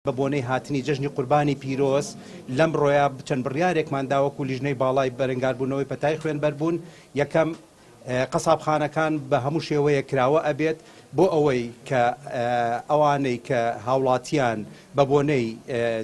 بە بۆنەی هاتنی جەژنی قوربانی پیرۆز لەم ڕۆیا چەند بڕیارێکمان داوەکو لیژنەی باڵای بەرەنگاربوونەوەی پەتای خوێنبەر بوون. یەکەم قەسابخانەکان بە هەموو شێوەیە کراوە ئەبێت بۆ ئەوەی کە ئەوانەی کە هاوڵاتیان بە بۆنەی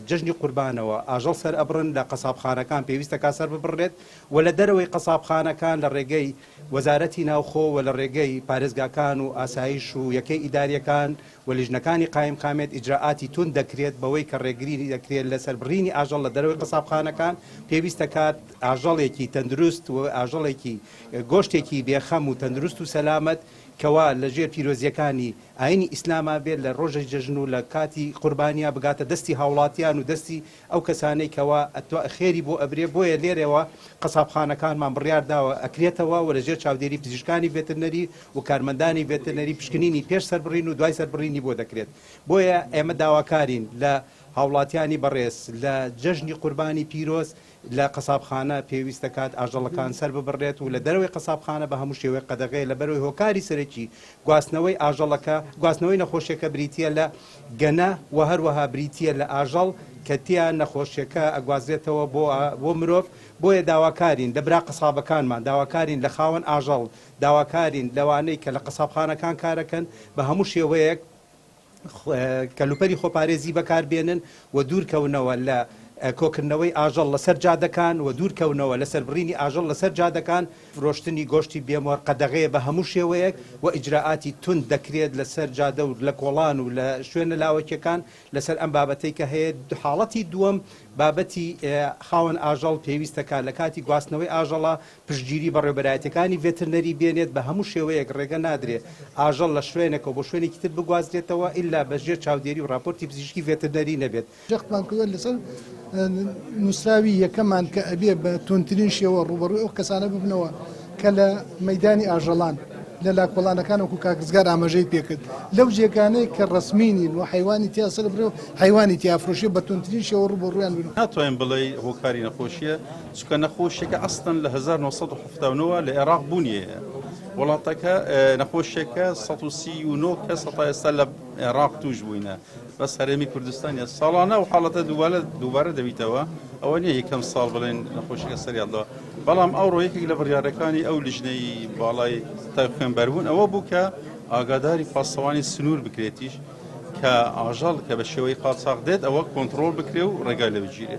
جەژنی قوربانەوە ئاژەڵ سەر ئەبڕن لە قەسابخانەکان پێویستە کا سەر ببڕێت و لە دەرەوەی قەسابخانەکان لە ڕێگەی وەزارەتی ناوخۆ و لە ڕێگەی پارێزگاکان و ئاسایش و یەکەی ئیداریەکان و لیژنەکانی قایم قامێت ئیجراعاتی تون دەکرێت بەوەی کە ڕێگری دەکرێت لە سەربڕینی ئاژەڵ لە دەرەوەی قەسابخانەکان. پێویستە کات ئاژەڵێکی تەندروست و ئاژەڵێکی گۆشتێکی بێخەم و تەندروست و سەلامەت کەوا لە ژێر پیرۆزیەکانی ئاینی ئیسلاما بێت لە ڕۆژەی جەژن و لە کاتی قوربانیا بگاتە دەستی هاوڵاتیان و دەستی ئەو کەسانەی کەوا خێری بۆ ئەبرێ. بۆیە لێرەوە قەسابخانەکانمان بڕیار داوە ئەکرێتەوە و لەژێر چاودێری پزیشکانی ڤێترنەری و کارمەندانی ڤێترنەری پشکنینی پێش سەربڕین و دوای سەربڕینی بۆ دەکرێت. بۆیە ئێمە داواکارین لە هاوڵاتیانی بەڕێز لە جەژنی قوربانی پیرۆز لە قەسابخانە پێویستە کات ئاژەڵەکان سەر ببڕێت و لە دەرەوەی قەسابخانە بە هەموو شێوەیە قەدەغەی لە بەرەوەی هۆکاری سەرەکی گواستنەوەی ئاژەڵەکە گواستنەوەی نەخۆشیەکە بریتە لە گەنە و هەروەها بریتە لە ئاژەڵ کە تیان نەخۆشیەکە ئەگوازرێتەوە بۆ مرۆڤ. بۆیە داواکارین لە برا قەسابەکانمان، داواکارین لە خاوەن ئاژەڵ، داواکارین لەوانەی کە لە قەسابخانەکان کارەکەن بە هەموو شێوەیەک کەلوپەری خۆپارێزی بەکاربێنن و دوورکەونەوە لە کۆکردنەوەی ئاژەڵ لەسەر جادەکان و دوورکەونەوە لە سەربڕینی ئاژەڵ لەسەر جادەکان. فرۆشتنی گۆشتی بێمۆر قەدەغەیە بە هەموو شێوەیەک و ئیجراعاتی تون دەکرێت لەسەر جادە و لە کۆڵان و لە شوێنە لاوەکیەکان لەسەر ئەم بابەتەی کە هەیە. حاڵەتی دووەم بابەتی خاوەن ئاژەڵ پێویستەکە لە کاتی گواستنەوەی ئاژەڵە پشتگیری بەڕێوەبەرایەتەکانی ڤێترنەری بێنێت بە هەموو شێوەیەک ڕێگە نادرێت ئاژەڵ لە شوێنێکەوە بۆ شوێنێکی تر بگوازرێتەوە ئللا بەژێر چاودێری و راپۆرتی پزیشکی ڤێترنەری نەبێت. جەختمان لەسەر نووسراوی یەکەمان کە ئەبێ بە تونترین شێوە ڕوبەڕووی ئەو کەسانە ببنەوە کە لە مەیدانی ئاژەڵان لە لاکۆڵانەکان وەکو کاکزگار ئاماژەی پێکرد لەو جێگانەی کە ڕسمینین و حیوانی تیا سەر برێ و حیوانی تیافرۆشی بە تونترین شێوە ڕوبەڕوویان بن. ناتوانین بڵێ هۆکاری نەخۆشیە چونکە نەخۆشیەکە ئەستن لە 1970 لە عێراق بوونیە. وڵاتەکە نەخۆشیەکە 139 کەس ئێستا لە عێراق توش بووینە بەس هەرێمی کوردستانیە. ساڵانە و حاڵەتە دووبارە دەبیتەوە. ئەوە نییە یەکەم ساڵ بڵێن نەخۆشیەکە سەریاڵەوە. بەڵام ئەوڕۆ یەکێک لە بڕیارەکانی ئەو لیژنەی باڵای خوێنبەربوون ئەوە بوو کە ئاگاداری پاسەوانی سنوور بکرێتیش کە ئاژەڵ کە بە شێوەی قاچاق دێت ئەوە کۆنتڕۆڵ بکرێ و ڕێگای لە بگیرێت.